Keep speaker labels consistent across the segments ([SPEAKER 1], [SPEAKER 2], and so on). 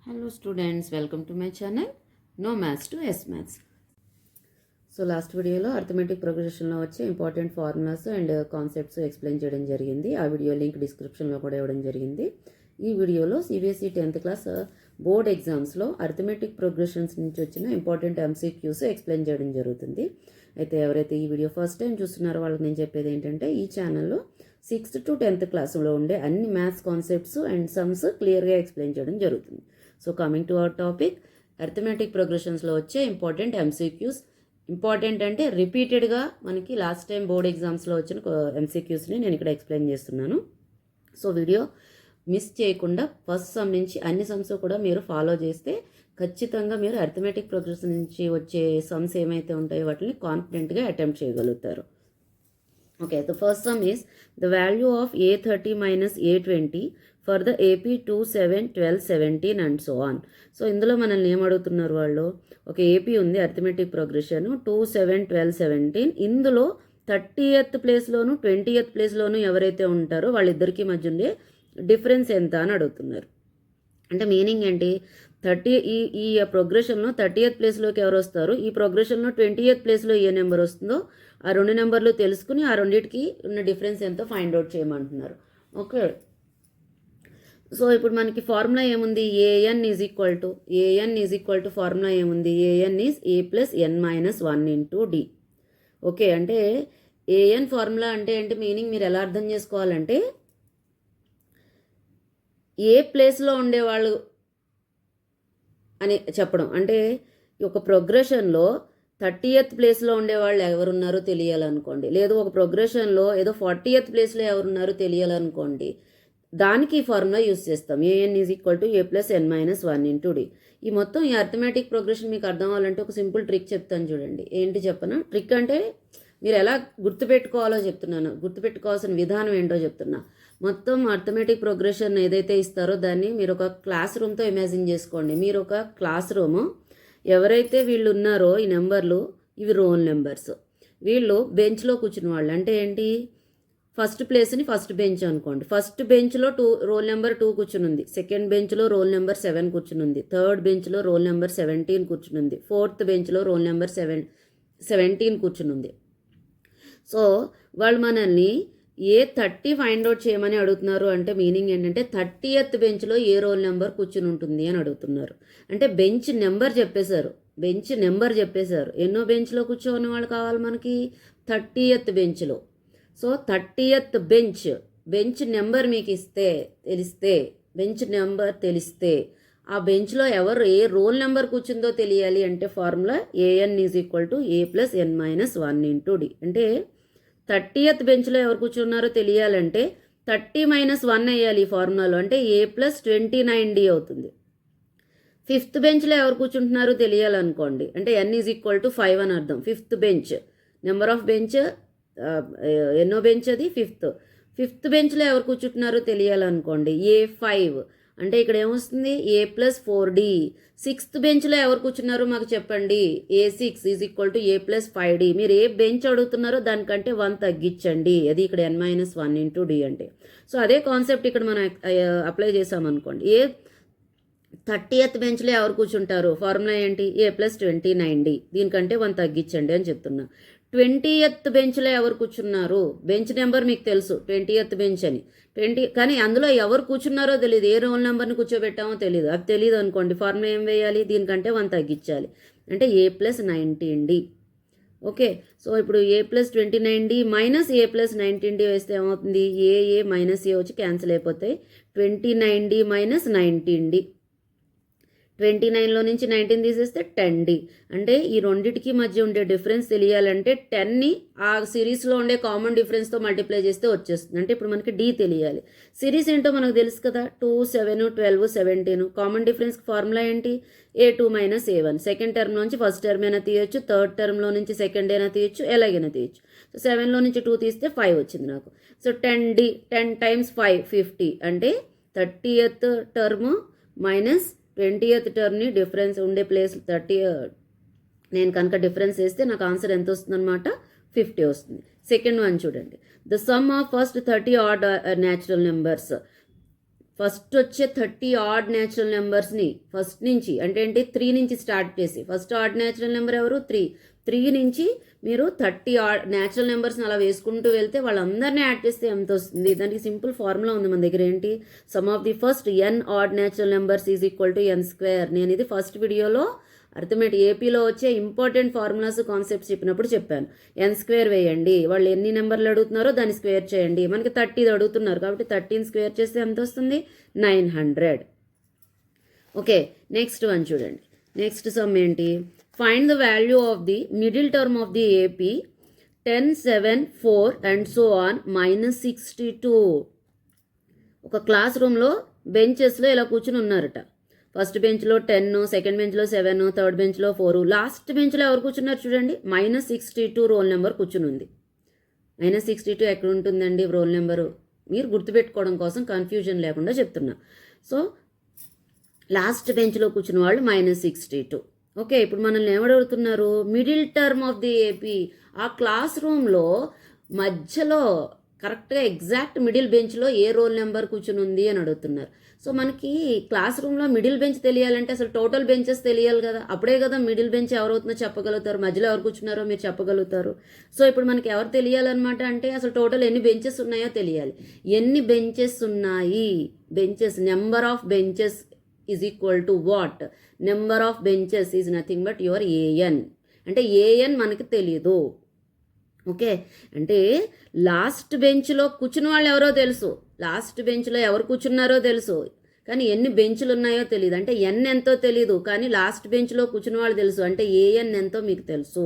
[SPEAKER 1] Hello students, welcome to my channel No Maths to S Maths. So last వీడియోలో arithmetic ప్రోగ్రెషన్లో వచ్చే important formulas and concepts explain చేయడం జరిగింది. ఆ video link డిస్క్రిప్షన్లో కూడా ఇవ్వడం జరిగింది. ఈ వీడియోలో సిబిఎస్ఈ 10th క్లాస్ బోర్డ్ ఎగ్జామ్స్లో అర్థమెటిక్ ప్రోగ్రెషన్స్ నుంచి వచ్చిన ఇంపార్టెంట్ ఎంసీక్యూస్ ఎక్స్ప్లెయిన్ చేయడం జరుగుతుంది. అయితే ఎవరైతే ఈ వీడియో ఫస్ట్ టైం చూస్తున్నారో వాళ్ళకి నేను చెప్పేది ఏంటంటే, ఈ ఛానల్లో 6th to 10th క్లాస్లో ఉండే అన్ని మ్యాథ్స్ కాన్సెప్ట్స్ అండ్ సమ్స్ క్లియర్గా ఎక్స్ప్లెయిన్ చేయడం జరుగుతుంది. So coming to our topic, arithmetic ప్రోగ్రెషన్స్లో వచ్చే ఇంపార్టెంట్ ఎంసీక్యూస్. ఇంపార్టెంట్ అంటే రిపీటెడ్గా మనకి లాస్ట్ టైం బోర్డ్ ఎగ్జామ్స్లో వచ్చిన ఎంసీక్యూస్ని నేను ఇక్కడ ఎక్స్ప్లెయిన్ చేస్తున్నాను. సో వీడియో మిస్ చేయకుండా ఫస్ట్ సమ్ నుంచి అన్ని సమ్స్ కూడా మీరు ఫాలో చేస్తే ఖచ్చితంగా మీరు అర్థమెటిక్ ప్రోగ్రెషన్ నుంచి వచ్చే సమ్స్ ఏమైతే ఉంటాయో వాటిని కాన్ఫిడెంట్గా అటెంప్ట్ చేయగలుగుతారు. Okay, the first sum is the value of A30 minus A20 for the AP 2, 7, 12, 17 and so on. So ఇందులో మనల్ని ఏం అడుగుతున్నారు వాళ్ళు, ఒక ఏపీ ఉంది అర్థమెటిక్ ప్రోగ్రెషన్ 2, 7, 12, 17. ఇందులో 30th ప్లేస్లోను 20th ప్లేస్లోను ఎవరైతే ఉంటారో వాళ్ళిద్దరికీ మధ్య ఉండే డిఫరెన్స్ ఎంత అని అడుగుతున్నారు. అంటే మీనింగ్ ఏంటి, ఈ ప్రోగ్రెషన్లో 30th ప్లేస్లోకి ఎవరు వస్తారు, ఈ ప్రోగ్రెషన్లో 20th ప్లేస్లో ఏ నెంబర్ వస్తుందో ఆ రెండు నెంబర్లు తెలుసుకుని ఆ రెండింటికి ఉన్న డిఫరెన్స్ ఎంతో ఫైండ్ అవుట్ చేయమంటున్నారు. ఓకే, సో ఇప్పుడు మనకి ఫార్ములా ఏముంది, a n is equal to formula ఏముంది, a n is a plus N minus 1 into d. Okay, అంటే ఏఎన్ ఫార్ములా అంటే ఏంటి మీనింగ్ మీరు ఎలా అర్థం చేసుకోవాలంటే, ఏ ప్లేస్లో ఉండేవాళ్ళు అని చెప్పడం. అంటే ఒక ప్రోగ్రెషన్లో 30th ప్లేస్లో ఉండేవాళ్ళు ఎవరున్నారో తెలియాలనుకోండి, లేదు ఒక ప్రోగ్రెషన్లో ఏదో 40th ప్లేస్లో ఎవరున్నారో తెలియాలనుకోండి, దానికి ఫార్ములా యూస్ చేస్తాం. AN is equal to A plus N minus 1 into D. ఈ మొత్తం ఈ అర్థమెటిక్ ప్రోగ్రెషన్ మీకు అర్థం అవ్వాలంటే ఒక సింపుల్ ట్రిక్ చెప్తాను చూడండి. ఏంటి చెప్పనా, ట్రిక్ అంటే మీరు ఎలా గుర్తుపెట్టుకోవాలో చెప్తున్నాను, గుర్తుపెట్టుకోవాల్సిన విధానం ఏంటో చెప్తున్నా. మొత్తం అర్థమెటిక్ ప్రోగ్రెషన్ ఏదైతే ఇస్తారో దాన్ని మీరు ఒక క్లాస్ రూమ్తో ఇమాజిన్ చేసుకోండి. మీరు ఒక క్లాస్ రూము, ఎవరైతే వీళ్ళు ఉన్నారో ఈ నెంబర్లు ఇవి రోల్ నెంబర్స్, వీళ్ళు బెంచ్లో కూర్చున్న వాళ్ళు. అంటే ఏంటి, ఫస్ట్ ప్లేస్ని ఫస్ట్ బెంచ్ అనుకోండి. ఫస్ట్ బెంచ్లో రోల్ నెంబర్ 2 కూర్చునుంది, సెకండ్ బెంచ్లో రోల్ నెంబర్ 7 కూర్చునుంది, థర్డ్ బెంచ్లో రోల్ నెంబర్ 17 కూర్చునుంది, ఫోర్త్ బెంచ్లో రోల్ నెంబర్ 17 కూర్చునుంది. సో వాళ్ళు మనల్ని A30 ఫైండ్ అవుట్ చేయమని అడుగుతున్నారు. అంటే మీనింగ్ ఏంటంటే 30th బెంచ్లో ఏ రోల్ నెంబర్ కూర్చుని ఉంటుంది అని అడుగుతున్నారు. అంటే బెంచ్ నెంబర్ చెప్పేశారు. ఎన్నో బెంచ్లో కూర్చోని వాళ్ళు కావాలి మనకి, 30th బెంచ్లో. సో 30th బెంచ్ నెంబర్ మీకు తెలిస్తే ఆ బెంచ్లో ఏ రోల్ నెంబర్ కూర్చుందో తెలియాలి. అంటే formula AN is equal to A plus N minus 1 into D. అంటే 30th బెంచ్లో ఎవరు కూర్చున్నారో తెలియాలంటే 30 - 1 వేయాలి ఈ ఫార్ములాలో, అంటే ఏ ప్లస్ 29D అవుతుంది. 5th బెంచ్లో ఎవరు కూర్చుంటున్నారో తెలియాలనుకోండి, అంటే ఎన్ ఈజ్ ఈక్వల్ టు 5 అని అర్థం. 5th bench, number of bench ఎన్నో బెంచ్ అది 5th బెంచ్లో ఎవరు కూర్చుంటున్నారో తెలియాలనుకోండి, A5 అంటే ఇక్కడ ఏమొస్తుంది, ఏ ప్లస్ 4D. 6th బెంచ్లో ఎవరు కూర్చున్నారో మాకు చెప్పండి, A6 is equal to A plus 5D. మీరు ఏ బెంచ్ అడుగుతున్నారో దానికంటే 1 తగ్గించండి, అది ఇక్కడ n మైనస్ 1 ఇంటూ డి అంటే. సో అదే కాన్సెప్ట్ ఇక్కడ మనం అప్లై చేసామనుకోండి. 30th బెంచ్లో ఎవరు కూర్చుంటారు, ఫార్ములా ఏంటి, ఏ ప్లస్ 29D, దీనికంటే 1 తగ్గించండి అని చెప్తున్నా. 20th బెంచ్లో ఎవరు కూర్చున్నారు, బెంచ్ నెంబర్ మీకు తెలుసు 20th బెంచ్ అని, కానీ అందులో ఎవరు కూర్చున్నారో తెలియదు, ఏ రోల్ నెంబర్ని కూర్చోబెట్టామో తెలియదు. అది తెలియదు అనుకోండి, ఫార్ములా ఏం వేయాలి, దీనికంటే 1 తగ్గించాలి, అంటే ఏ ప్లస్ 19D. ఓకే, సో ఇప్పుడు ఏ ప్లస్ 29D మైనస్ ఏ ప్లస్ 19D వేస్తే ఏమవుతుంది, ఏ మైనస్ ఏ వచ్చి క్యాన్సిల్ అయిపోతాయి. 29D మైనస్ 19D, 29లో నుంచి 19 తీసేస్తే 10D. అంటే ఈ రెండింటికి మధ్య ఉండే డిఫరెన్స్ తెలియాలంటే 10ని ఆ సిరీస్లో ఉండే కామన్ డిఫరెన్స్తో మల్టిప్లై చేస్తే వచ్చేస్తుంది. అంటే ఇప్పుడు మనకి D తెలియాలి. సిరీస్ ఏంటో మనకు తెలుసు కదా, 2, 7, 12, 17. కామన్ డిఫరెన్స్ ఫార్ములా ఏంటి, A2 minus A1. Second term నుంచి ఫస్ట్ టర్మ్ అయినా తీయచ్చు, థర్డ్ టర్మ్లో నుంచి సెకండ్ అయినా తీయచ్చు, ఎలాగైనా తీయచ్చు. సో 7లో నుంచి 2 తీస్తే 5 వచ్చింది నాకు. So 10D, 10 times 5 50. అంటే 30th టర్మ్ మైనస్ 20th టర్మ్ని డిఫరెన్స్ ఉండే ప్లేస్ 30 నేను కనుక డిఫరెన్స్ వేస్తే నాకు ఆన్సర్ ఎంత వస్తుందన్నమాట, 50 వస్తుంది. సెకండ్ వన్ చూడండి, the sum of first 30 add natural numbers first వచ్చే 30 ఆడ్ న్యాచురల్ నెంబర్స్ని ఫస్ట్ నుంచి అంటే ఏంటి 3 నుంచి స్టార్ట్ చేసి ఫస్ట్ ఆడ్ న్యాచురల్ నెంబర్ ఎవరు 3 నుంచి మీరు 30 న్యాచురల్ నెంబర్స్ని అలా వేసుకుంటూ వెళ్తే వాళ్ళందరినీ యాడ్ చేస్తే ఎంత వస్తుంది. దానికి సింపుల్ ఫార్ములా ఉంది మన దగ్గర. ఏంటి? Some of the first n add natural numbers is equal to n square. నేను ఇది ఫస్ట్ వీడియోలో అర్థమెటిక్ ఏపీలో వచ్చే ఇంపార్టెంట్ ఫార్ములాస్ కాన్సెప్ట్స్ చెప్పినప్పుడు చెప్పాను. n స్క్వేర్ వేయండి, వాళ్ళు ఎన్ని నెంబర్లు అడుగుతున్నారో దాన్ని స్క్వేర్ చేయండి. మనకి 30 అడుగుతున్నారు కాబట్టి 30ని స్క్వేర్ చేస్తే ఎంత వస్తుంది? 900. ఓకే, నెక్స్ట్ వన్ చూడండి. నెక్స్ట్ సమ్ ఏంటి? Find the value of the middle term of the AP 10, 7, 4 and so on -62. ఒక క్లాస్ రూమ్లో బెంచెస్లో ఇలా కూర్చుని ఉన్నారట. ఫస్ట్ బెంచ్లో 10, సెకండ్ బెంచ్లో 7, థర్డ్ బెంచ్లో 4, లాస్ట్ బెంచ్లో ఎవరు కూర్చున్నారు చూడండి, -62 రోల్ నెంబర్ కూర్చుని ఉంది. -62 ఎక్కడ ఉంటుందండి రోల్ నెంబరు? మీరు గుర్తుపెట్టుకోవడం కోసం కన్ఫ్యూజన్ లేకుండా చెప్తున్నా. సో లాస్ట్ బెంచ్లో కూర్చున్న వాళ్ళు -62. ఓకే, ఇప్పుడు మనల్ని ఏమడుగుతున్నారు? Middle term of the AP. ఆ క్లాస్ రూమ్లో మధ్యలో కరెక్ట్గా ఎగ్జాక్ట్ మిడిల్ బెంచ్లో ఏ రోల్ నెంబర్ కూర్చుని ఉంది అని అడుగుతున్నారు. సో మనకి క్లాస్ రూమ్లో మిడిల్ బెంచ్ తెలియాలంటే అసలు టోటల్ బెంచెస్ తెలియాలి కదా. అప్పుడే కదా మిడిల్ బెంచ్ ఎవరవుతుందో చెప్పగలుగుతారు, మధ్యలో ఎవరు కూర్చున్నారో మీరు చెప్పగలుగుతారు. సో ఇప్పుడు మనకి ఎవరు తెలియాలన్నమాట అంటే అసలు టోటల్ ఎన్ని బెంచెస్ ఉన్నాయో తెలియాలి. ఎన్ని బెంచెస్ ఉన్నాయి? Benches, number of benches is equal to what? Number of benches is nothing but your AN. అంటే ఏఎన్ మనకి తెలియదు. ఓకే, అంటే లాస్ట్ బెంచ్లో కూర్చున్న వాళ్ళు ఎవరో తెలుసు, లాస్ట్ బెంచ్లో ఎవరు కూర్చున్నారో తెలుసు, కానీ ఎన్ని బెంచ్లు ఉన్నాయో తెలియదు. అంటే ఎన్ ఎంతో తెలియదు, కానీ లాస్ట్ బెంచ్లో కూర్చున్న వాళ్ళు తెలుసు. అంటే ఏఎన్ ఎంతో మీకు తెలుసు.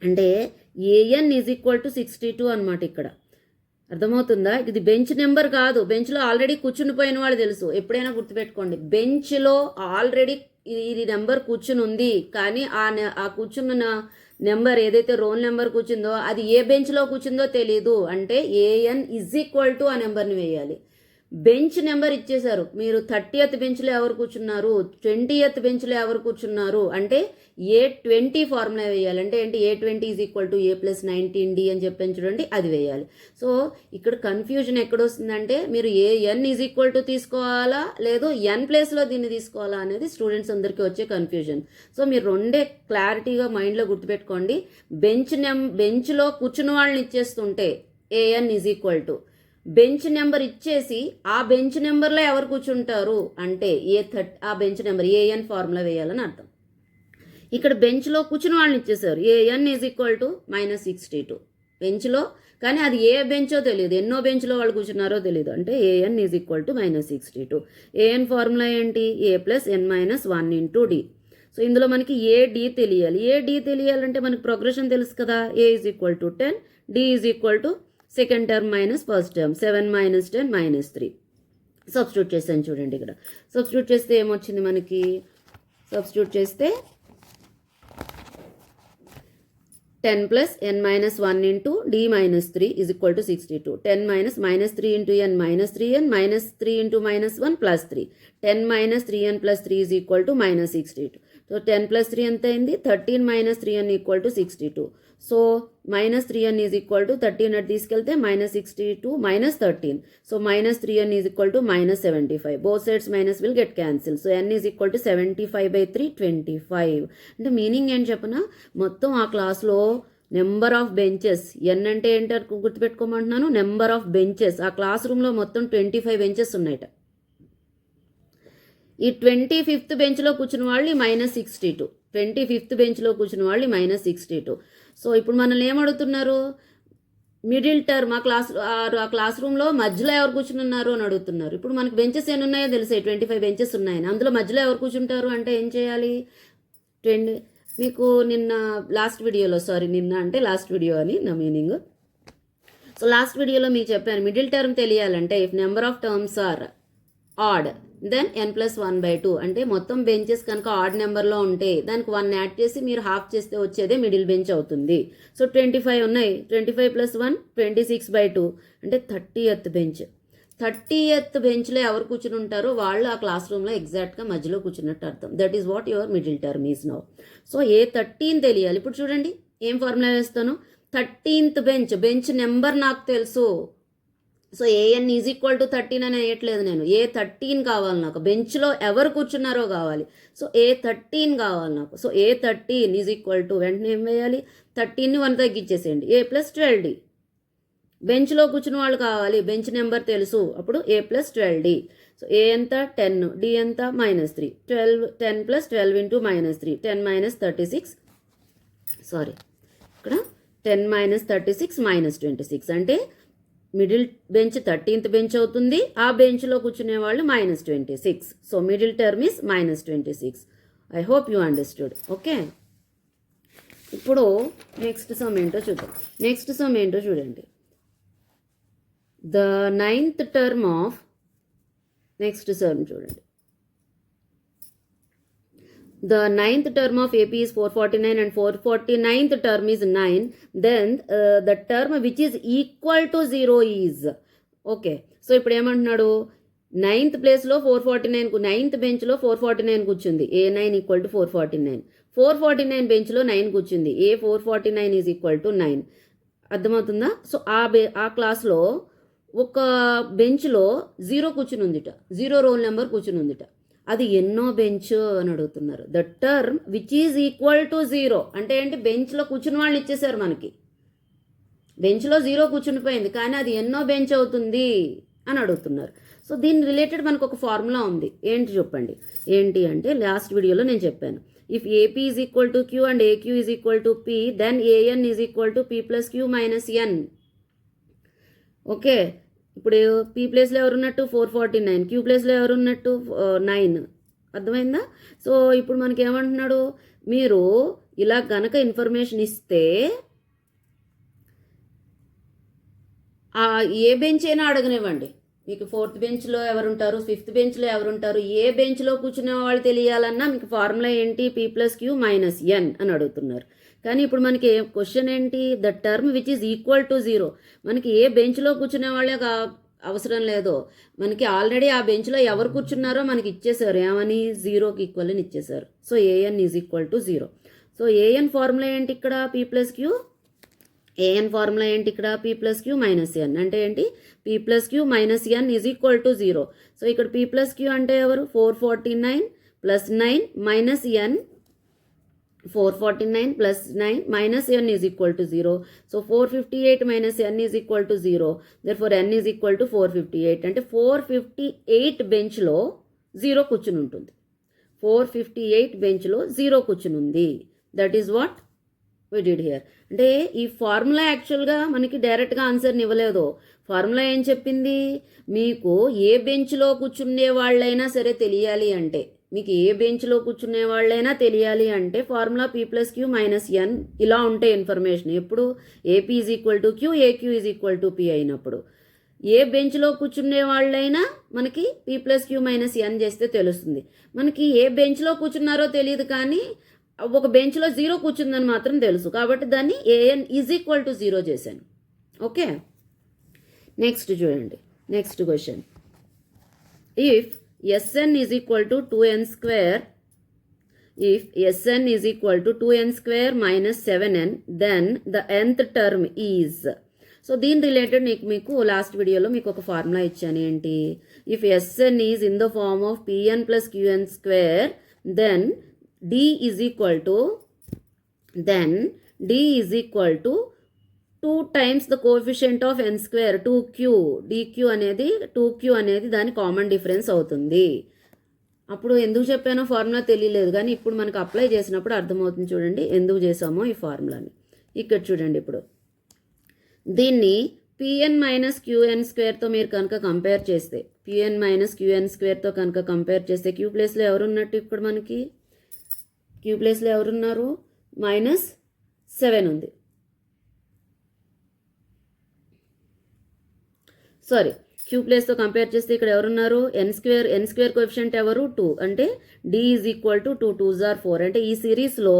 [SPEAKER 1] అంటే ఏఎన్ ఈజ్ ఈక్వల్ టు 62 అనమాట. ఇక్కడ అర్థమవుతుందా? ఇది బెంచ్ నెంబర్ కాదు, బెంచ్లో ఆల్రెడీ కూర్చుని పోయిన వాళ్ళు తెలుసు. ఎప్పుడైనా గుర్తుపెట్టుకోండి, బెంచ్లో ఆల్రెడీ ఇది నెంబర్ కూర్చుని ఉంది, కానీ ఆ కూర్చున్న నెంబర్ ఏదైతే రోల్ నెంబర్ కూర్చుందో అది ఏ బెంచ్లో కూర్చుందో తెలీదు. అంటే ఏఎన్ ఈజ్ ఈక్వల్ టు ఆ నెంబర్ని వేయాలి. బెంచ్ నెంబర్ ఇచ్చేశారు, మీరు 30th బెంచ్లో ఎవరు కూర్చున్నారు, 20th బెంచ్లో ఎవరు కూర్చున్నారు అంటే A20 ఫార్ములా వేయాలి. అంటే ఏంటి? A20 is equal to A+19D అని చెప్పని చూడండి, అది వేయాలి. సో ఇక్కడ కన్ఫ్యూజన్ ఎక్కడొస్తుందంటే మీరు ఏఎన్ ఈజ్ ఈక్వల్ టు తీసుకోవాలా లేదు ఎన్ ప్లేస్లో దీన్ని తీసుకోవాలా అనేది స్టూడెంట్స్ అందరికీ వచ్చే కన్ఫ్యూజన్. సో మీరు రెండే క్లారిటీగా మైండ్లో గుర్తుపెట్టుకోండి. బెంచ్లో కూర్చున్న వాళ్ళని ఇచ్చేస్తుంటే a n is equal to bench number ఇచ్చేసి ఆ బెంచ్ నెంబర్లో ఎవరు కూర్చుంటారు అంటే ఆ బెంచ్ నెంబర్ ఏఎన్ ఫార్ములా వేయాలని అర్థం. ఇక్కడ బెంచ్లో కూర్చున్న వాళ్ళని ఇచ్చేసారు, ఏఎన్ ఈజ్ ఈక్వల్ టు -62 బెంచ్లో, కానీ అది ఏ బెంచో తెలియదు, ఎన్నో బెంచ్లో వాళ్ళు కూర్చున్నారో తెలియదు. అంటే AN is equal to -62. AN formula ఏంటి? A+n-1 × D. సో ఇందులో మనకి ఏడి తెలియాలి. ఏడి తెలియాలంటే మనకి ప్రోగ్రెషన్ తెలుసు కదా. A is equal to 10, D is equal to second term minus first term, 7 - 10 -3. Substitute చేసాను చూడండి. ఇక్కడ సబ్స్టిట్యూట్ చేస్తే ఏమొచ్చింది మనకి? సబ్స్టిట్యూట్ చేస్తే 10 + n-1 × D - 3 is equal to 62. 10 - -3 × n -3n -3 × -1 +3. 10 - 3n + 3 is equal to -62. So 10 + 3 ఎంత అయింది? 13 - 3n equal to 62. So -3n is equal to 13 అటు తీసుకెళ్తే -62 - 13. So -3n is equal to -75. Both sides minus will get cancel. So n is equal to 75/3 25. అంటే meaning ఏంటి చెప్పనా? మొత్తం ఆ క్లాస్లో నెంబర్ ఆఫ్ బెంచెస్, ఎన్ అంటే ఏంటో గుర్తుపెట్టుకోమంటున్నాను. నెంబర్ ఆఫ్ బెంచెస్, ఆ క్లాస్ రూమ్లో మొత్తం 25 బెంచెస్ ఉన్నాయట. ఈ 25th బెంచ్లో కూర్చున్న వాళ్ళు -62, 25th బెంచ్లో కూర్చున్న వాళ్ళు -62. సో ఇప్పుడు మనల్ని ఏమడుగుతున్నారు? మిడిల్ టర్మ్ ఆ క్లాస్ రూమ్లో మధ్యలో ఎవరు కూర్చుని ఉన్నారు అని అడుగుతున్నారు. ఇప్పుడు మనకి బెంచెస్ ఎన్ని ఉన్నాయో తెలిసాయి, 25 బెంచెస్ ఉన్నాయని. అందులో మధ్యలో ఎవరు కూర్చుంటారు అంటే ఏం చేయాలి? మీకు నిన్న లాస్ట్ వీడియో అని నా మీనింగ్. సో లాస్ట్ వీడియోలో మీకు చెప్పాను, మిడిల్ టర్మ్ తెలియాలంటే if number of terms are odd then n+1/2. అంటే మొత్తం బెంచెస్ కనుక ఆడ్ నెంబర్లో ఉంటే దానికి 1 యాడ్ చేసి మీరు హాఫ్ చేస్తే వచ్చేదే మిడిల్ బెంచ్ అవుతుంది. సో 25 ఉన్నాయి, 25 + 1 26/2 అంటే 30th బెంచ్. 30th బెంచ్లో ఎవరు కూర్చుని ఉంటారో వాళ్ళు ఆ క్లాస్ రూమ్లో ఎగ్జాక్ట్గా మధ్యలో కూర్చున్నట్టు అర్థం. That is what your middle term is now. So A13 తెలియాలి. ఇప్పుడు చూడండి ఏం ఫార్ములా వేస్తాను. 13th బెంచ్ నెంబర్ నాకు తెలుసు, so AN is equal to 13 అని వేయట్లేదు నేను. A13 కావాలి నాకు. బెంచ్లో ఎవరు కూర్చున్నారో కావాలి. సో A13 కావాలి నాకు. So A13 is equal to వెంటనే ఏం వేయాలి, 13ని 1 తగ్గించేసేయండి, A+12D. బెంచ్లో కూర్చున్న వాళ్ళు కావాలి, బెంచ్ నెంబర్ తెలుసు, అప్పుడు A+12D. సో ఏ ఎంత 10, డి ఎంత -3, 10 + 12 × -3, 10 - 36, సారీ ఇక్కడ 10 - 36 - 26 అంటే మిడిల్ బెంచ్ 13th బెంచ్ అవుతుంది. ఆ బెంచ్లో కూర్చునే వాళ్ళు -26. So middle term is -26. I hope you understood. Okay, ఇప్పుడు నెక్స్ట్ సమ్ ఏంటో చూద్దాం. నెక్స్ట్ సమ్ ఏంటో చూడండి. The 9th term of next sum చూడండి. The 9th term of AP is 449 and 449th term is 9. Then the term which is equal to 0 is. Okay, so ఇప్పుడు ఏమంటున్నాడు, 9th ప్లేస్లో 449, 9th బెంచ్లో 449 కూర్చుంది, A9 = 449. 449 బెంచ్లో 9 కూర్చుంది, A449 ఈజ్ ఈక్వల్ టు 9. అర్థమవుతుందా? So ఆ క్లాస్లో ఒక బెంచ్లో 0 కూర్చుని ఉందిట, 0 రోల్ నెంబర్ కూర్చుని ఉందిట. అది ఎన్నో బెంచ్ అని అడుగుతున్నారు. The term which is equal to 0 అంటే ఏంటి, బెంచ్లో కూర్చుని వాళ్ళని ఇచ్చేసారు మనకి. బెంచ్లో 0 కూర్చుని పోయింది, కానీ అది ఎన్నో బెంచ్ అవుతుంది అని అడుగుతున్నారు. సో దీని రిలేటెడ్ మనకు ఒక ఫార్ములా ఉంది. ఏంటి చెప్పండి, ఏంటి అంటే లాస్ట్ వీడియోలో నేను చెప్పాను. If AP is equal to Q and AQ is equal to P, then AN is equal to P + Q - N. Okay, ఇప్పుడు పీ ప్లేస్లో ఎవరున్నట్టు 449, క్యూ ప్లేస్లో ఎవరున్నట్టు 9. అర్థమైందా? సో ఇప్పుడు మనకి ఏమంటున్నాడు, మీరు ఇలా గనక ఇన్ఫర్మేషన్ ఇస్తే ఏ బెంచ్ అయినా అడగనివ్వండి. మీకు 4th బెంచ్లో ఎవరుంటారు, 5th బెంచ్లో ఎవరుంటారు, ఏ బెంచ్లో కూర్చునే వాళ్ళు తెలియాలన్నా మీకు ఫార్ములా ఏంటి, పీ + క్యూ - ఎన్ అని అడుగుతున్నారు. కానీ ఇప్పుడు మనకి క్వశ్చన్ ఏంటి, the term which is equal to 0. మనకి ఏ బెంచ్లో కూర్చునే వాళ్ళే అవసరం లేదు, మనకి ఆల్రెడీ ఆ బెంచ్లో ఎవరు కూర్చున్నారో మనకి ఇచ్చేసారు, ఏమని 0కి ఈక్వల్ అని ఇచ్చేసారు. So AN is equal to 0. So AN formula ఏంటి ఇక్కడ, పీ + క్యూ. ఏఎన్ ఫార్ములా ఏంటి ఇక్కడ, పీ + క్యూ - ఎన్ అంటే ఏంటి, P + Q - N is equal to 0. So ఇక్కడ పీ + క్యూ అంటే ఎవరు, 449 + 9 - ఎన్. 449 + 9 - n is equal to 0. So 458 - n is equal to 0. Therefore n is equal to 458. అంటే 458 బెంచ్లో 0 కూర్చుని ఉంటుంది. 458 బెంచ్లో 0 కూర్చుని ఉంది. That is what we did here. అంటే ఈ ఫార్ములా యాక్చువల్గా మనకి డైరెక్ట్గా ఆన్సర్ని ఇవ్వలేదు. ఫార్ములా ఏం చెప్పింది, మీకు ఏ బెంచ్లో కూర్చునే వాళ్ళైనా సరే తెలియాలి అంటే, మీకు ఏ బెంచ్లో కూర్చునే వాళ్ళైనా తెలియాలి అంటే ఫార్ములా పీ + క్యూ - ఎన్ ఇలా ఉంటే ఇన్ఫర్మేషన్. ఎప్పుడు AP is equal to Q, AQ is equal to P అయినప్పుడు ఏ బెంచ్లో కూర్చునే వాళ్ళైనా మనకి పీ + క్యూ - ఎన్ చేస్తే తెలుస్తుంది. మనకి ఏ బెంచ్లో కూర్చున్నారో తెలియదు, కానీ ఒక బెంచ్లో 0 కూర్చుందని మాత్రం తెలుసు, కాబట్టి దాన్ని ఏఎన్ ఈజ్ ఈక్వల్ టు 0 చేశాను. ఓకే, నెక్స్ట్ చూడండి. Next question, if Sn is equal to 2n², if Sn is equal to 2n² - 7n, then the nth term is. So దీని రిలేటెడ్ మీకు లాస్ట్ వీడియోలో మీకు ఒక ఫార్ములా ఇచ్చాను. ఏంటి, if Sn is in the form of Pn + Qn², then D is equal to 2 times the coefficient of n², 2q. dq అనేది 2q అనేది దాని కామన్ డిఫరెన్స్ అవుతుంది. అప్పుడు ఎందుకు చెప్పానో ఫార్ములా తెలియలేదు, కానీ ఇప్పుడు మనకు అప్లై చేసినప్పుడు అర్థమవుతుంది. చూడండి ఎందుకు చేసామో ఈ ఫార్ములాని. ఇక్కడ చూడండి, ఇప్పుడు దీన్ని Pn - Qn² మీరు కనుక కంపేర్ చేస్తే, Pn - Qn² కనుక కంపేర్ చేస్తే, క్యూ ప్లేస్లో ఎవరున్నట్టు ఇప్పుడు మనకి, క్యూ ప్లేస్లో ఎవరున్నారు, -7 ఉంది. సారీ, క్యూ ప్లేస్తో కంపేర్ చేస్తే ఇక్కడ ఎవరున్నారు, n² కోఎఫిషియంట్ ఎవరు, 2. అంటే D is equal to 2 2s are 4. అంటే ఈ సిరీస్లో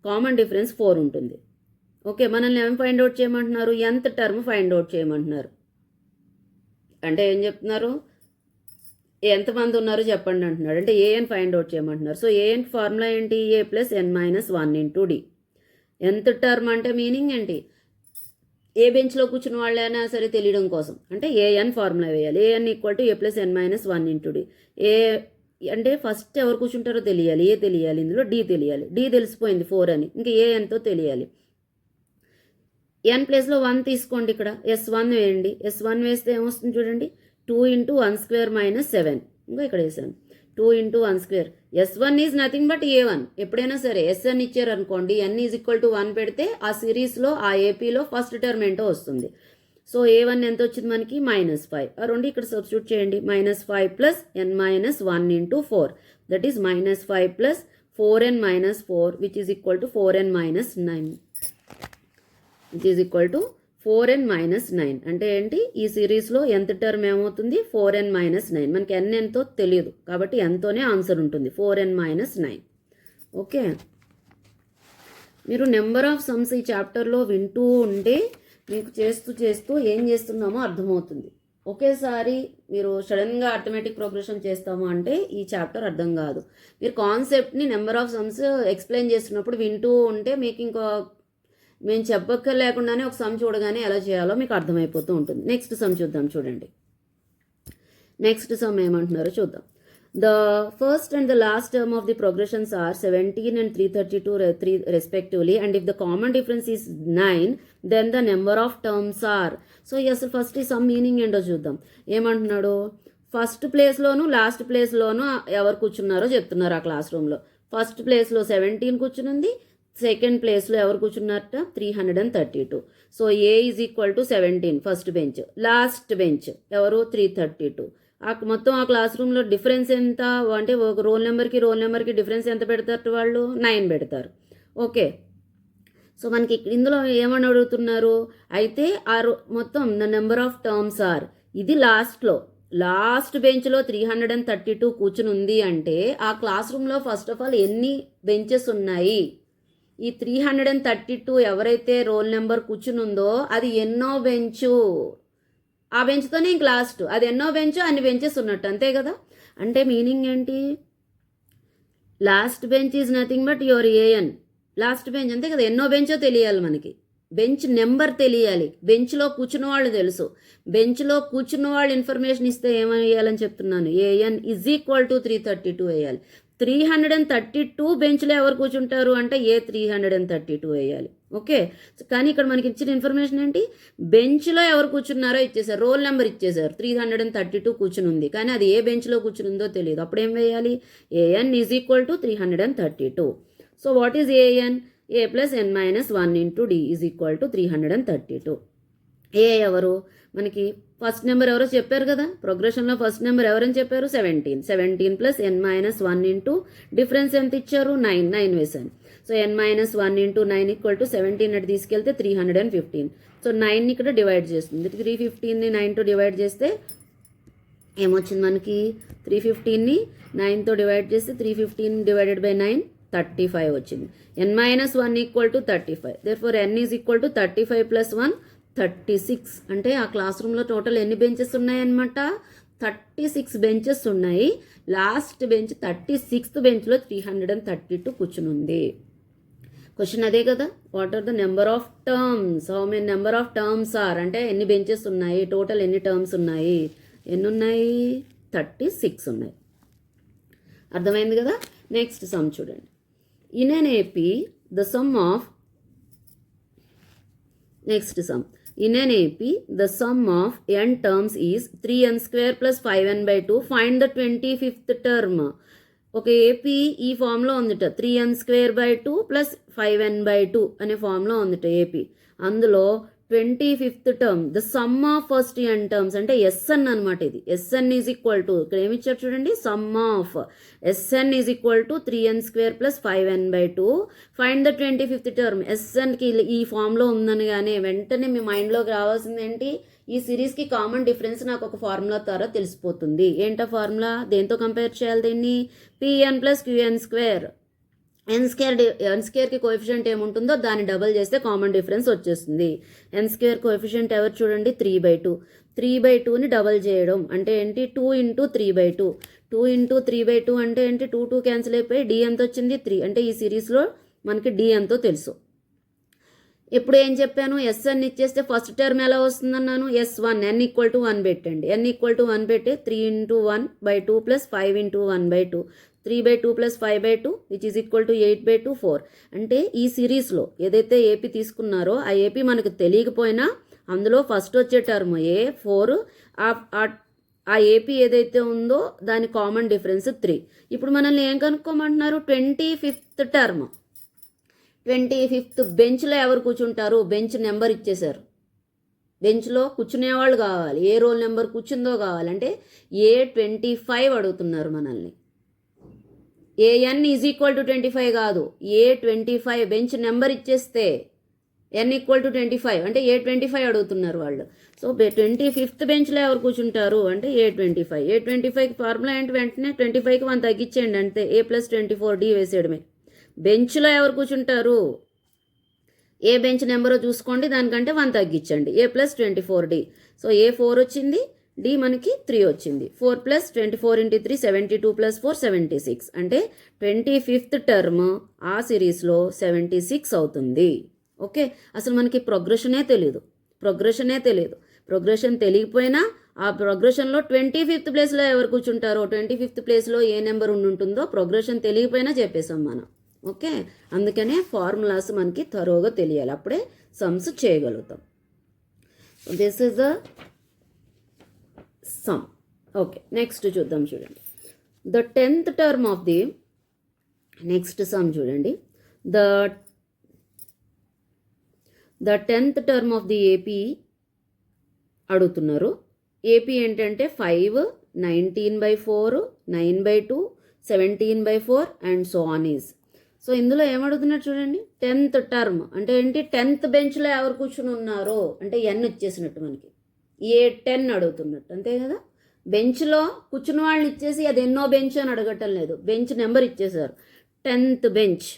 [SPEAKER 1] కామన్ డిఫరెన్స్ 4 ఉంటుంది. ఓకే, మనల్ని ఏం ఫైండ్ అవుట్ చేయమంటున్నారు, nth టర్మ్ ఫైండ్ అవుట్ చేయమంటున్నారు. అంటే ఏం చెప్తున్నారు, ఎంతమంది ఉన్నారో చెప్పండి అంటున్నాడు. అంటే ఏఎన్ ఫైండ్ అవుట్ చేయమంటున్నారు. సో ఏఎన్ ఫార్ములా ఏంటి, A + n - 1 × D. nth term అంటే మీనింగ్ ఏంటి, ఏ బెంచ్లో కూర్చున్న వాళ్ళైనా సరే తెలియడం కోసం అంటే ఏఎన్ ఫార్ములా వేయాలి. A N equal to a+n-1 into D. A అంటే ఫస్ట్ ఎవరు కూర్చుంటారో తెలియాలి, ఏ తెలియాలి, ఇందులో డి తెలియాలి. డి తెలిసిపోయింది 4 అని, ఇంకా ఏఎన్తో తెలియాలి. ఎన్ ప్లేస్లో 1 తీసుకోండి, ఇక్కడ S1 వేయండి. S1 వేస్తే ఏమొస్తుంది చూడండి, 2 × 1² - 7. ఇంకా ఇక్కడ వేసాను 2 × 1². S1 is nothing but A1. ఎప్పుడైనా సరే SN ఇచ్చారు అనుకోండి, N ఈజ్ ఈక్వల్ టు 1 పెడితే ఆ సిరీస్లో ఆ ఏపీలో ఫస్ట్ టర్మ్ ఏంటో వస్తుంది. సో A1 ఎంత వచ్చింది మనకి -5. ఆ రెండు ఇక్కడ సబ్స్టిట్యూట్ చేయండి. -5 + n-1 × 4, that is -5 + 4n - 4 which is equal to 4n - 9, which is equal to 4n - 9. అంటే ఏంటి, ఈ సిరీస్లో ఎంత టర్మ్ ఏమవుతుంది, 4n - 9. మనకి n ఎంతో తెలియదు కాబట్టి nతోనే ఆన్సర్ ఉంటుంది, 4n - 9. ఓకే, మీరు నెంబర్ ఆఫ్ సమ్స్ ఈ చాప్టర్లో వింటూ ఉంటే మీకు చేస్తూ ఏం చేస్తున్నామో అర్థమవుతుంది. ఒకేసారి మీరు సడన్గా అర్థమెటిక్ ప్రోగ్రెషన్ చేస్తాము అంటే ఈ చాప్టర్ అర్థం కాదు. మీరు కాన్సెప్ట్ని నెంబర్ ఆఫ్ సమ్స్ ఎక్స్ప్లెయిన్ చేస్తున్నప్పుడు వింటూ ఉంటే మీకు ఇంకో మేము చెప్పక్కర్లేకుండానే ఒక సమ్ చూడగానే ఎలా చేయాలో మీకు అర్థమైపోతూ ఉంటుంది. నెక్స్ట్ సమ్ చూద్దాం. చూడండి, నెక్స్ట్ సమ్ ఏమంటున్నారో చూద్దాం. The first and the last term of the progressions are 17 and 332 respectively, and if the common difference is 9, then the number of terms are. So అసలు ఫస్ట్ ఈ సమ్ మీనింగ్ ఏంటో చూద్దాం. ఏమంటున్నాడు, first ప్లేస్లోను last ప్లేస్లోను ఎవరు కూర్చున్నారో చెప్తున్నారు ఆ class రూమ్లో. First ప్లేస్లో 17 కూర్చునుంది, సెకండ్ ప్లేస్లో ఎవరు కూర్చున్నారట, 332. So A is equal to 17 first bench, last bench ఎవరు 332. మొత్తం ఆ క్లాస్ రూమ్లో డిఫరెన్స్ ఎంత అంటే ఒక రోల్ నెంబర్కి డిఫరెన్స్ ఎంత పెడతారు వాళ్ళు, 9 పెడతారు. ఓకే, సో మనకి ఇందులో ఏమని అడుగుతున్నారు, అయితే ఆ మొత్తం the number of terms are, ఇది లాస్ట్ బెంచ్లో 332 కూర్చుని ఉంది అంటే ఆ క్లాస్ రూమ్లో ఫస్ట్ ఆఫ్ ఆల్ ఎన్ని బెంచెస్ ఉన్నాయి, ఈ 332 ఎవరైతే రోల్ నెంబర్ కూర్చుని ఉందో అది ఎన్నో బెంచు, ఆ బెంచ్తోనే ఇంక లాస్ట్, అది ఎన్నో బెంచ్ అన్ని బెంచెస్ ఉన్నట్టు, అంతే కదా. అంటే మీనింగ్ ఏంటి, last bench is nothing but your AN, last bench అంతే కదా. ఎన్నో బెంచో తెలియాలి మనకి, బెంచ్ నెంబర్ తెలియాలి, బెంచ్లో కూర్చున్న వాళ్ళు తెలుసు. బెంచ్లో కూర్చున్న వాళ్ళు ఇన్ఫర్మేషన్ ఇస్తే ఏమని వేయాలని చెప్తున్నాను, ఏఎన్ ఈజ్ ఈక్వల్ టు 332 వేయాలి. 332 బెంచ్లో ఎవరు కూర్చుంటారు అంటే ఏ 332 వేయాలి. ఓకే, కానీ ఇక్కడ మనకి ఇచ్చిన ఇన్ఫర్మేషన్ ఏంటి, బెంచ్లో ఎవరు కూర్చున్నారో ఇచ్చేసారు, రోల్ నెంబర్ ఇచ్చేసారు, 332 కూర్చుని ఉంది, కానీ అది ఏ బెంచ్లో కూర్చునిందో తెలియదు. అప్పుడు ఏం వేయాలి, AN is equal to 332. So what is AN, a+n-1 into D is equal to 332. A ఎవరు, మనకి ఫస్ట్ నెంబర్ ఎవరో చెప్పారు కదా, ప్రోగ్రెషన్లో ఫస్ట్ నెంబర్ ఎవరని చెప్పారు, 17 + n-1 ఇంటూ డిఫరెన్స్ ఎంత ఇచ్చారు, 9 వేశాను. So n-1 into 9 equal to 17 అటు తీసుకెళ్తే 315. సో 9ని ఇక్కడ డివైడ్ చేస్తుంది, 315ని 9తో డివైడ్ చేస్తే ఏమొచ్చింది మనకి, 315ని 9తో డివైడ్ చేస్తే 315 డివైడెడ్ బై 9 35 వచ్చింది. n-1 equal to 35, therefore n is equal to 35 + 1 36. అంటే ఆ క్లాస్ రూమ్లో టోటల్ ఎన్ని బెంచెస్ ఉన్నాయన్నమాట, 36 బెంచెస్ ఉన్నాయి. లాస్ట్ బెంచ్ 36th బెంచ్లో 332 కూర్చుని ఉంది. క్వశ్చన్ అదే కదా, what are the number of terms, how many number of terms are, అంటే ఎన్ని బెంచెస్ ఉన్నాయి, టోటల్ ఎన్ని టర్మ్స్ ఉన్నాయి, ఎన్ని ఉన్నాయి, 36 ఉన్నాయి. అర్థమైంది కదా. నెక్స్ట్ సమ్ చూడండి, in an AP the sum of, next sum, in an AP the sum of n terms is 3n² + 5n/2, find the 25th term. ఒక ఏపీ ఈ ఫామ్లో ఉందిట, 3n² + 5n/2 అనే ఫామ్లో ఉందిట ఏపీ. అందులో 25th term the sum of first n terms అంటే SN అనమాట. ఇది SN ఈజ్ ఈక్వల్ టు, ఇక్కడ ఏమి ఇచ్చారు చూడండి, sum of SN is equal to 3n² + 5n/2. Find the 25th term. SNకి ఈ ఫామ్లో ఉందనగానే వెంటనే మీ మైండ్లోకి రావాల్సింది ఏంటి, ఈ సిరీస్కి కామన్ డిఫరెన్స్ నాకు ఒక ఫార్ములా ద్వారా తెలిసిపోతుంది. ఏంటో ఫార్ములా, దేంతో కంపేర్ చేయాలి దీన్ని, Pn + Qn². n²కి కోఎఫిషియంట్ ఏముంటుందో దాన్ని డబల్ చేస్తే కామన్ డిఫరెన్స్ వచ్చేస్తుంది. n² కోఎఫిషియంట్ ఎవరు చూడండి, 3/2. 3/2ని డబల్ చేయడం అంటే ఏంటి, 2 × 3/2. 2 × 3/2 అంటే ఏంటి, 2 క్యాన్సిల్ అయిపోయి d ఎంత వచ్చింది, 3. అంటే ఈ సిరీస్లో మనకి d ఎంతో తెలుసు. ఎప్పుడు ఏం చెప్పాను, ఎస్ అని ఇచ్చేస్తే ఫస్ట్ టర్మ్ ఎలా వస్తుందన్నాను, S1 n ఈక్వల్ టు 1 పెట్టండి. n ఈక్వల్ టు 1 పెట్టి 3 × 1/2 plus 5 × 1/2 3/2 plus 5/2 which is equal to 8/2 4. అంటే ఈ సిరీస్లో ఏదైతే ఏపీ తీసుకున్నారో ఆ ఏపీ మనకు తెలియకపోయినా అందులో ఫస్ట్ వచ్చే టర్మ్ A4, ఆ ఏపీ ఏదైతే ఉందో దాని కామన్ డిఫరెన్స్ 3. ఇప్పుడు మనల్ని ఏం కనుక్కోమంటున్నారు, 25th టర్మ్, 25th బెంచ్లో ఎవరు కూర్చుంటారు, బెంచ్ నెంబర్ ఇచ్చేశారు. బెంచ్లో కూర్చునేవాళ్ళు కావాలి, ఏ రోల్ నెంబర్ కూర్చుందో కావాలంటే A25 అడుగుతున్నారు మనల్ని. AN ఈజ్ ఈక్వల్ టు 25 కాదు, A25 బెంచ్ నెంబర్ ఇచ్చేస్తే n ఈక్వల్ టు 25 అంటే A25 అడుగుతున్నారు వాళ్ళు. సో 25th బెంచ్లో ఎవరు కూర్చుంటారు అంటే A25. A25కి ఫార్ములా ఏంటి, వెంటనే 25కి 1 తగ్గించేయండి అంతే, A+24D వేసేయడమే. బెంచ్లో ఎవరు కూర్చుంటారు, ఏ బెంచ్ నెంబరో చూసుకోండి, దానికంటే 1 తగ్గించండి, A+24D. సో A4 వచ్చింది, D మనకి 3 వచ్చింది. 4 + 24 × 3 72 + 4 76. అంటే 25th టర్మ్ ఆ సిరీస్లో 76 అవుతుంది. ఓకే, అసలు మనకి ప్రోగ్రెషనే తెలియదు. ప్రోగ్రెషన్ తెలియకపోయినా ఆ ప్రోగ్రెషన్లో 25th ప్లేస్లో ఎవరు కూర్చుంటారో, 25th ప్లేస్లో ఏ నెంబర్ ఉంటుందో ప్రోగ్రెషన్ తెలియకపోయినా చెప్పేసాం మనం. ఓకే, అందుకనే ఫార్ములాస్ మనకి థరోగా తెలియాలి, అప్పుడే సమ్స్ చేయగలుగుతాం. This is the sum. Okay, next చూద్దాం. చూడండి, the 10th term of the next sum చూడండి. The 10th term of the AP అడుగుతున్నారు. ఏపీ ఏంటంటే 5, 19/4, 9/2, 17/4 and so on is. So ఇందులో ఏమడుగుతున్నారు చూడండి, 10th టర్మ్ అంటే ఏంటి, 10th బెంచ్లో ఎవరు కూర్చుని ఉన్నారో అంటే n ఇచ్చేసినట్టు మనకి, A10 అడుగుతున్నట్టు, అంతే కదా. బెంచ్లో కూర్చున్న వాళ్ళని ఇచ్చేసి అది ఎన్నో బెంచ్ అని అడగటం లేదు, బెంచ్ నెంబర్ ఇచ్చేసారు, 10th బెంచ్.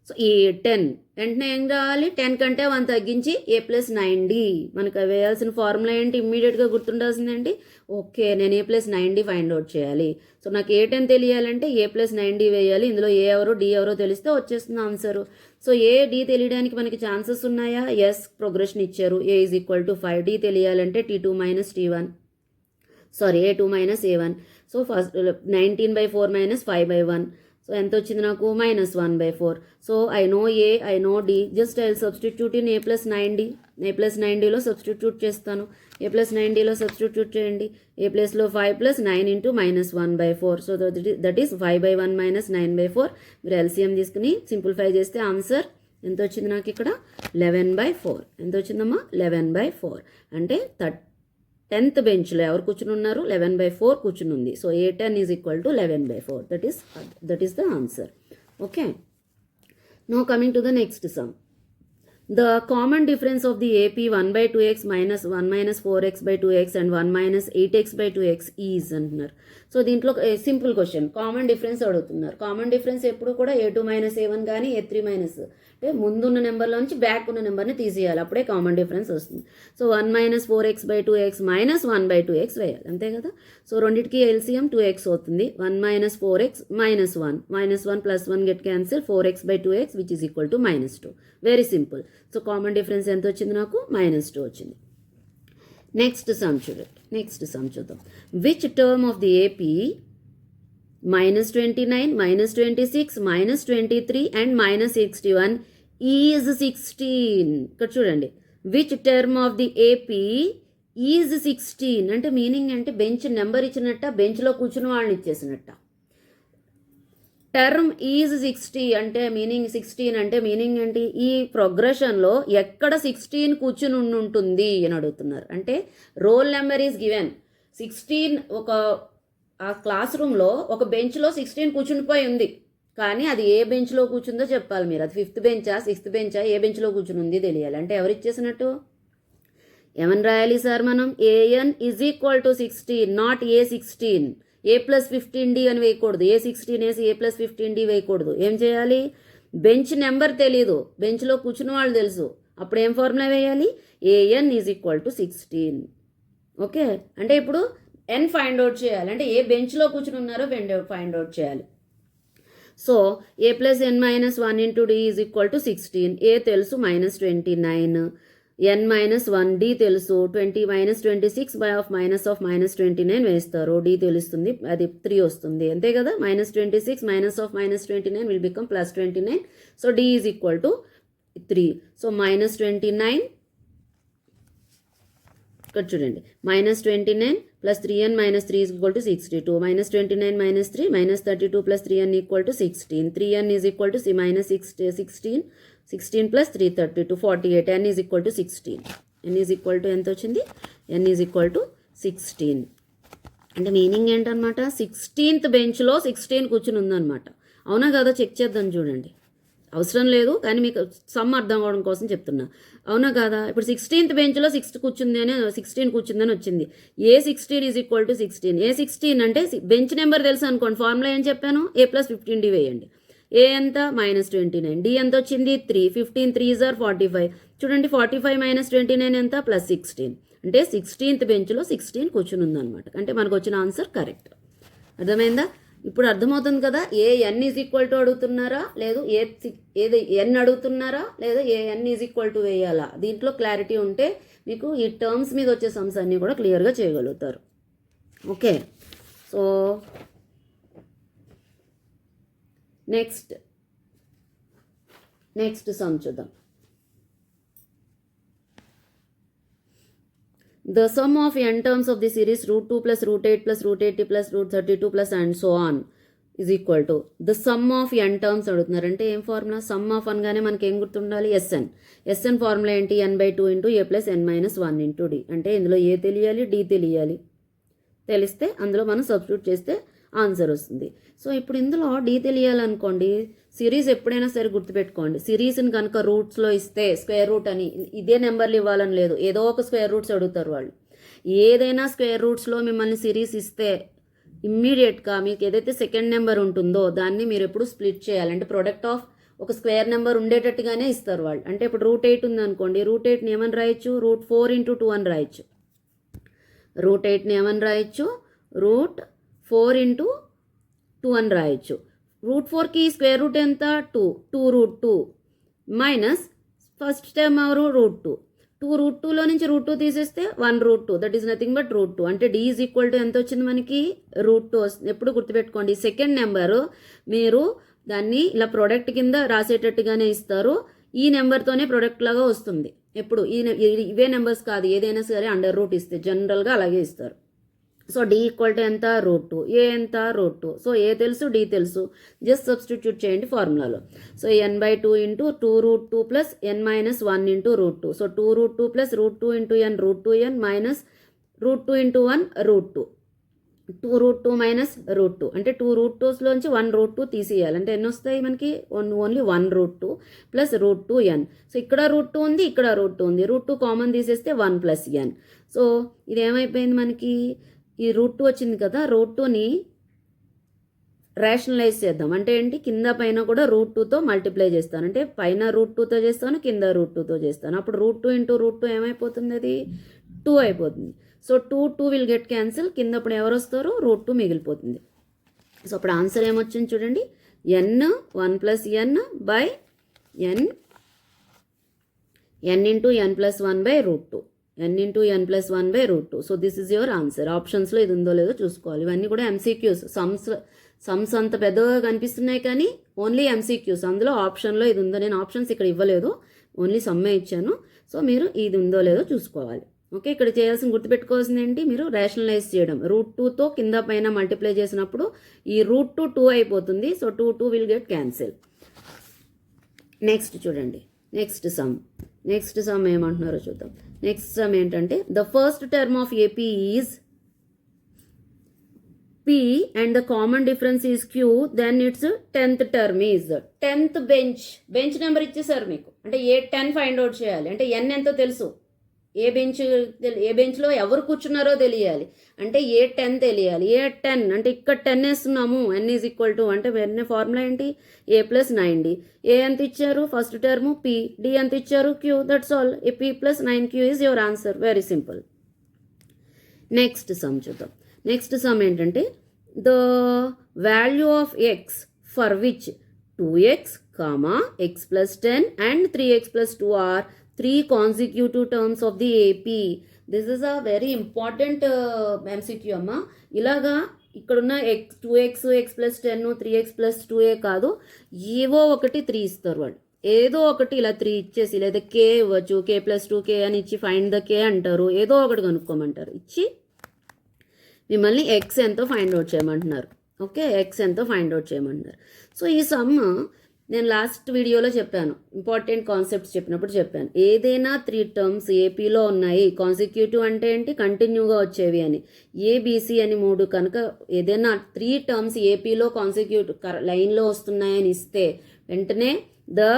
[SPEAKER 1] సో A10 వెంటనే ఏం కావాలి, 10 కంటే 1 తగ్గించి A+9D. మనకు వేయాల్సిన ఫార్ములా ఏంటి, ఇమ్మీడియట్గా గుర్తుండాల్సిందేంటి, ఓకే నేను A+9D ఫైండ్ అవుట్ చేయాలి. సో నాకు A10 తెలియాలంటే A+9D వేయాలి. ఇందులో ఏ ఎవరో డి ఎవరో తెలిస్తే వచ్చేస్తుంది ఆన్సరు. సో A, D తెలియడానికి మనకి ఛాన్సెస్ ఉన్నాయా, ఎస్, ప్రోగ్రెషన్ ఇచ్చారు. A is equal to 5, D తెలియాలంటే T2 - T1, sorry A2 - A1. So first 19/4 - 5/1. So ఎంత వచ్చింది నాకు, -1/4. So I know A, I know D, just I will substitute in A+9D. A+9Dలో substitute చేస్తాను, A+9Dలో సబ్స్టిట్యూట్ చేయండి. A ప్లేస్లో 5 + 9 × -1/4. So that is 5/1 - 9/4. మీరు LCM తీసుకుని సింప్లిఫై చేస్తే ఆన్సర్ ఎంత వచ్చింది నాకు ఇక్కడ, 11/4. ఎంత వచ్చిందమ్మా, 11/4. అంటే 10th బెంచ్లో ఎవరు కూర్చుని ఉన్నారు, 11/4 కూర్చుని ఉంది. So A10 is equal to 11/4. That is the answer. Okay, no coming to the next sum. The common difference of the AP 1/2x minus 1 - 4x/2x and 1 - 8x/2x is అంటున్నారు. సో దీంట్లో సింపుల్ క్వశ్చన్, కామన్ డిఫరెన్స్ అడుగుతున్నారు. Common difference ఎప్పుడు కూడా A2 - A1 కానీ A3 అంటే ముందున్న నెంబర్లోంచి back ఉన్న నెంబర్ని తీసేయాలి, అప్పుడే కామన్ డిఫరెన్స్ వస్తుంది. సో 1 - 4x/2x - 1/2x వేయాలి, అంతే కదా. సో రెండింటికి LCM 2x అవుతుంది. 1 - 4x - 1 -1 + 1 get cancel, 4x/2x which is equal to -2. Very simple. So common difference ఎంత వచ్చింది నాకు, -2 వచ్చింది. నెక్స్ట్ సమ్ చూద్దాం. Which term of the AP -29, -26, -23 and -61 is 16. ఇక్కడ చూడండి, which term of the AP is 16 అంటే మీనింగ్ అంటే బెంచ్ నెంబర్ ఇచ్చినట్ట, బెంచ్లో కూర్చుని వాళ్ళని ఇచ్చేసినట్ట. టర్మ్ ఈజ్ 60 అంటే మీనింగ్ 16 అంటే మీనింగ్ ఏంటి, ఈ ప్రోగ్రెషన్లో ఎక్కడ 16 కూర్చుని ఉంటుంది అని అడుగుతున్నారు. అంటే రోల్ నెంబర్ ఈజ్ గివెన్ 16. ఆ క్లాస్ రూమ్లో ఒక బెంచ్లో 16 కూర్చునిపోయి ఉంది, కానీ అది ఏ బెంచ్లో కూర్చుందో చెప్పాలి మీరు. అది 5th బెంచా 6th బెంచా, ఏ బెంచ్లో కూర్చుని ఉంది తెలియాలి. అంటే ఎవరు ఇచ్చేసినట్టు, ఏమని రాయాలి సార్ మనం, AN is equal to 16, not A16. A+15D అని వేయకూడదు, A16 వేసి A+15D వేయకూడదు. ఏం చేయాలి, బెంచ్ నెంబర్ తెలీదు, బెంచ్లో కూర్చున్న వాళ్ళు తెలుసు, అప్పుడు ఏం ఫార్ములా వేయాలి, AN is equal to 16. Okay, అంటే ఇప్పుడు n ఫైండ్ అవుట్ చేయాలి, అంటే ఏ బెంచ్లో కూర్చుని ఉన్నారో ఫైండ్ అవుట్ చేయాలి. So A plus N minus 1 into D is equal to 16. A తెలుసు -29, n మైనస్ 1, డి తెలుసు 20 - 26 బై ఆఫ్ -29 వేస్తారు, డి తెలుస్తుంది, అది 3 వస్తుంది అంతే కదా. -26 -29 will become +29. So D is equal to 3. So -29 ఇక్కడ చూడండి, -29 + 3n - 3 is equal to 62. -29 - 3 -32 + 3n equal to 16. 3n is equal to -16 + 3 32 48. n is equal to 16. n is equal to ఎంత వచ్చింది? n is equal to 16. అంటే meaning ఏంటనమాట, 16th బెంచ్లో 16 కూర్చుని ఉందన్నమాట. అవునా కదా? చెక్ చేద్దాం చూడండి, అవసరం లేదు కానీ మీకు సమ్ అర్థం అవడం కోసం చెప్తున్నా. అవునా కాదా? ఇప్పుడు 16th బెంచ్లో 16 కూర్చుందని వచ్చింది. ఏ 16 ఈజ్ ఈక్వల్ టు 16. ఏ 16 అంటే బెంచ్ నెంబర్ తెలుసు అనుకోండి, ఫార్ములా ఏం చెప్పాను, a + 15d వేయండి. ఏ ఎంత? -29. డి ఎంత వచ్చింది? 3. 15 3s are 45. చూడండి 45 - 29 ఎంత? +16. అంటే 16th బెంచ్లో 16 కూర్చుని ఉందన్నమాట. అంటే మనకు వచ్చిన ఆన్సర్ కరెక్ట్. అర్థమైందా? ఇప్పుడు అర్థమవుతుంది కదా, ఏ n ఈజ్ ఈక్వల్ టు అడుగుతున్నారా, లేదు ఏది n అడుగుతున్నారా, లేదా ఏ n ఈజ్ ఈక్వల్ టు వేయాలా, దీంట్లో క్లారిటీ ఉంటే మీకు ఈ టర్మ్స్ మీద వచ్చే సమ్స్ అన్నీ కూడా క్లియర్గా చేయగలుగుతారు. ఓకే, సో నెక్స్ట్ సమ్ చూద్దాం. The sum of n terms of the series √2 + √8 + √80 + √32 + and so on is equal to the sum of n terms అడుగుతున్నారు. అంటే ఏం ఫార్ములా? సమ్ ఆఫ్ అనగానే మనకి ఏం గుర్తుండాలి? ఎస్ఎన్ ఫార్ములా ఏంటి? n/2 × a + n - 1 × d. అంటే ఇందులో ఏ తెలియాలి, డి తెలియాలి. తెలిస్తే అందులో మనం సబ్స్టిట్యూట్ చేస్తే ఆన్సర్ వస్తుంది. సో ఇప్పుడు ఇందులో డి తెలియాలనుకోండి, సిరీస్ ఎప్పుడైనా సరే గుర్తుపెట్టుకోండి, సిరీస్ని కనుక రూట్స్లో ఇస్తే స్క్వేర్ రూట్ అని ఇదే నెంబర్లు ఇవ్వాలని లేదు, ఏదో ఒక స్క్వేర్ రూట్స్ అడుగుతారు వాళ్ళు. ఏదైనా స్క్వేర్ రూట్స్లో మిమ్మల్ని సిరీస్ ఇస్తే ఇమ్మీడియట్గా మీకు ఏదైతే సెకండ్ నెంబర్ ఉంటుందో దాన్ని మీరు ఎప్పుడు స్ప్లిట్ చేయాలి. అంటే ప్రొడక్ట్ ఆఫ్ ఒక స్క్వేర్ నెంబర్ ఉండేటట్టుగానే ఇస్తారు వాళ్ళు. అంటే ఇప్పుడు √8 ఉందనుకోండి, √8ని ఏమని రాయొచ్చు? √4 × 2 అని రాయొచ్చు. √8ని ఏమని రాయొచ్చు? √4 × 2 అని రాయొచ్చు. √4కి స్క్వేర్ రూట్ ఎంత? 2. 2√2 మైనస్ ఫస్ట్ టర్మ్ ఎవరు? √2. 2√2లో నుంచి √2 తీసేస్తే 1√2, దట్ ఈస్ నథింగ్ బట్ √2. అంటే డి ఈజ్ ఈక్వల్ టు ఎంత వచ్చింది మనకి? √2 వస్తుంది. ఎప్పుడు గుర్తుపెట్టుకోండి, సెకండ్ నెంబరు మీరు దాన్ని ఇలా ప్రోడక్ట్ కింద రాసేటట్టుగానే ఇస్తారు, ఈ నెంబర్తోనే ప్రోడక్ట్ లాగా వస్తుంది. ఎప్పుడు ఇవే నెంబర్స్ కాదు, ఏదైనా సరే అండర్ రూట్ ఇస్తే జనరల్గా అలాగే ఇస్తారు. సో డి ఈక్వల్ టు ఎంత? √2. ఏ ఎంత? √2. సో ఏ తెలుసు, డి తెలుసు, జస్ట్ సబ్స్టిట్యూట్ చేయండి ఫార్ములాలో. So n/2 × 2√2 + n - 1 × √2. So 2√2 + √2 × n √2n minus √2 × 1 √2. 2√2 minus √2 అంటే 2√2లోంచి 1√2 తీసేయాలి. అంటే ఎన్ని వస్తాయి మనకి? Only 1√2 + √2n. సో ఇక్కడ √2 ఉంది, ఇక్కడ √2 ఉంది, √2 కామన్ తీసేస్తే 1 + n. సో ఇది ఏమైపోయింది మనకి? ఈ √2 వచ్చింది కదా, √2ని రేషనలైజ్ చేద్దాం. అంటే ఏంటి? కింద పైన కూడా √2తో మల్టిప్లై చేస్తాను. అంటే పైన √2తో చేస్తాను, కింద √2తో చేస్తాను. అప్పుడు √2 × √2 ఏమైపోతుంది? అది 2 అయిపోతుంది. సో 2 విల్ గెట్ క్యాన్సిల్, కింద అప్పుడు ఎవరు వస్తారు? √2 మిగిలిపోతుంది. సో అప్పుడు ఆన్సర్ ఏమొచ్చింది చూడండి, n 1 + n by n × n + 1/√2. n × n + 1/√2. So this is your answer. ఆప్షన్స్లో ఇది ఉందో లేదో చూసుకోవాలి. ఇవన్నీ కూడా MCQs. సమ్స్ అంత పెద్దగా కనిపిస్తున్నాయి కానీ ఓన్లీ MCQs. అందులో ఆప్షన్లో ఇది ఉందో, నేను ఆప్షన్స్ ఇక్కడ ఇవ్వలేదు, ఓన్లీ సమ్మే ఇచ్చాను. సో మీరు ఇది ఉందో లేదో చూసుకోవాలి. ఓకే, ఇక్కడ చేయాల్సిన గుర్తుపెట్టుకోవాల్సింది ఏంటి? మీరు రేషనలైజ్ చేయడం. √2తో కింద పైన మల్టిప్లై చేసినప్పుడు ఈ √2 2 అయిపోతుంది. So 2 will get cancel. Next చూడండి, నెక్స్ట్ సమ్ ఏమంటున్నారో చూద్దాం. నెక్స్ట్ సమ్ ఏంటంటే, the first term of AP is P and the common difference is Q, then its 10th term is 10th bench number ఇచ్చేసారు మీకు. అంటే ఏ 10 find out చేయాలి. అంటే n ఎంతో తెలుసు, ఏ బెంచ్లో ఎవరు కూర్చున్నారో తెలియాలి. అంటే ఏ 10 తెలియాలి. ఏ 10 అంటే ఇక్కడ 10 వేస్తున్నాము, n ఈజ్ ఈక్వల్ టు అంటే వెన్న ఫార్ములా ఏంటి? a + 9d. ఏ ఎంత ఇచ్చారు? First term P. D ఎంత ఇచ్చారు? Q. That's all. a P + 9Q is your answer. Very simple. Next some చూద్దాం. నెక్స్ట్ సమ్ ఏంటంటే, the value of x for which 2x, x plus 10 and 3x plus 2 are 3 consecutive terms of the AP. This is a very important MCQ అమ్మా. ఇలాగా ఇక్కడున్న x 2x, x plus 10, 3x plus 2a కాదు, ఏవో ఒకటి 3 ఇస్తారు వాళ్ళు. ఏదో ఒకటి ఇలా 3 ఇచ్చేసి, లేదా k ఇవ్వచ్చు, k plus 2k అని ఇచ్చి ఫైండ్ ద k అంటారు, ఏదో ఒకటి కనుక్కోమంటారు. ఇచ్చి మిమ్మల్ని x ఎంతో ఫైండ్ అవుట్ చేయమంటున్నారు. ఓకే, x ఎంతో ఫైండ్ అవుట్ చేయమంటున్నారు. సో ఈ సమ్ నేను లాస్ట్ వీడియోలో చెప్పాను, ఇంపార్టెంట్ కాన్సెప్ట్స్ చెప్పినప్పుడు చెప్పాను, ఏదైనా 3 టర్మ్స్ ఏపీలో ఉన్నాయి, కాన్సిక్యూటివ్ అంటే ఏంటి, కంటిన్యూగా వచ్చేవి అని, ఏబిసి అని 3 కనుక ఏదైనా 3 టర్మ్స్ ఏపీలో కాన్సిక్యూటివ్ లైన్లో వస్తున్నాయని ఇస్తే వెంటనే the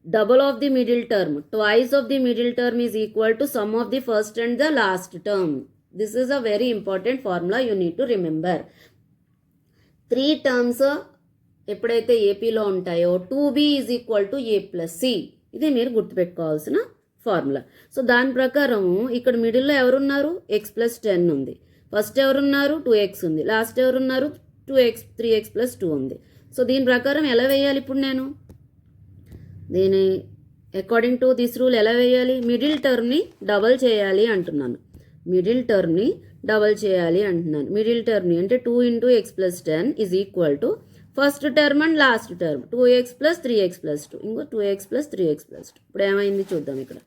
[SPEAKER 1] double of the middle term, twice of the middle term is equal to sum of the first and the last term. This is a very important formula you need to remember. 3 terms ఎప్పుడైతే ఏపీలో ఉంటాయో 2b is equal to a plus C, ఇది మీరు గుర్తుపెట్టుకోవాల్సిన formula. So దాని ప్రకారం ఇక్కడ మిడిల్లో ఎవరున్నారు, x ప్లస్ 10 ఉంది, ఫస్ట్ ఎవరున్నారు 2x ఉంది, లాస్ట్ ఎవరున్నారు 2x 3x ప్లస్ 2 ఉంది. సో దీని ప్రకారం ఎలా వేయాలి ఇప్పుడు నేను, దీని అకార్డింగ్ టు దిస్ రూల్ ఎలా వేయాలి, మిడిల్ టర్మ్ని డబల్ చేయాలి అంటున్నాను, మిడిల్ టర్మ్ని డబల్ చేయాలి అంటున్నాను. మిడిల్ టర్మ్ని అంటే 2 into X plus 10 is equal to first term and last term 2x plus 3x plus 2, ఇంకో 2x ప్లస్ 3x ప్లస్ 2. ఇప్పుడు ఏమైంది చూద్దాం ఇక్కడ.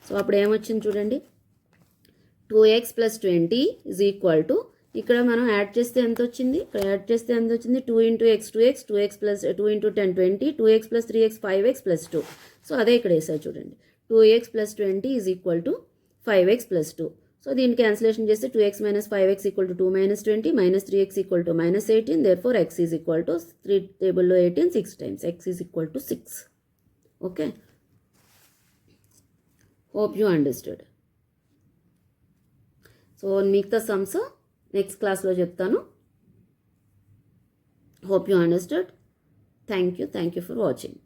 [SPEAKER 1] సో అప్పుడు ఏమొచ్చింది చూడండి, 2x plus 20 is equal to, ఇక్కడ మనం యాడ్ చేస్తే ఎంత వచ్చింది, ఇక్కడ యాడ్ చేస్తే ఎంత వచ్చింది, 2 into X 2x, 2x plus 2 into 10 20, 2x plus 3x 5x plus 2. So అదే ఇక్కడ వేసారు చూడండి, 2x plus 20 is equal to 5x plus 2. So దీన్ని క్యాన్సిలేషన్ చేస్తే 2x minus 5x equal to 2 minus 20 minus 3x equal to minus 18, therefore x is equal to 3 టేబుల్లో 18 6 times, x is equal to 6. Okay, hope you understood. So మిగతా sums next క్లాస్లో చెప్తాను. Hope you understood. Thank you for watching.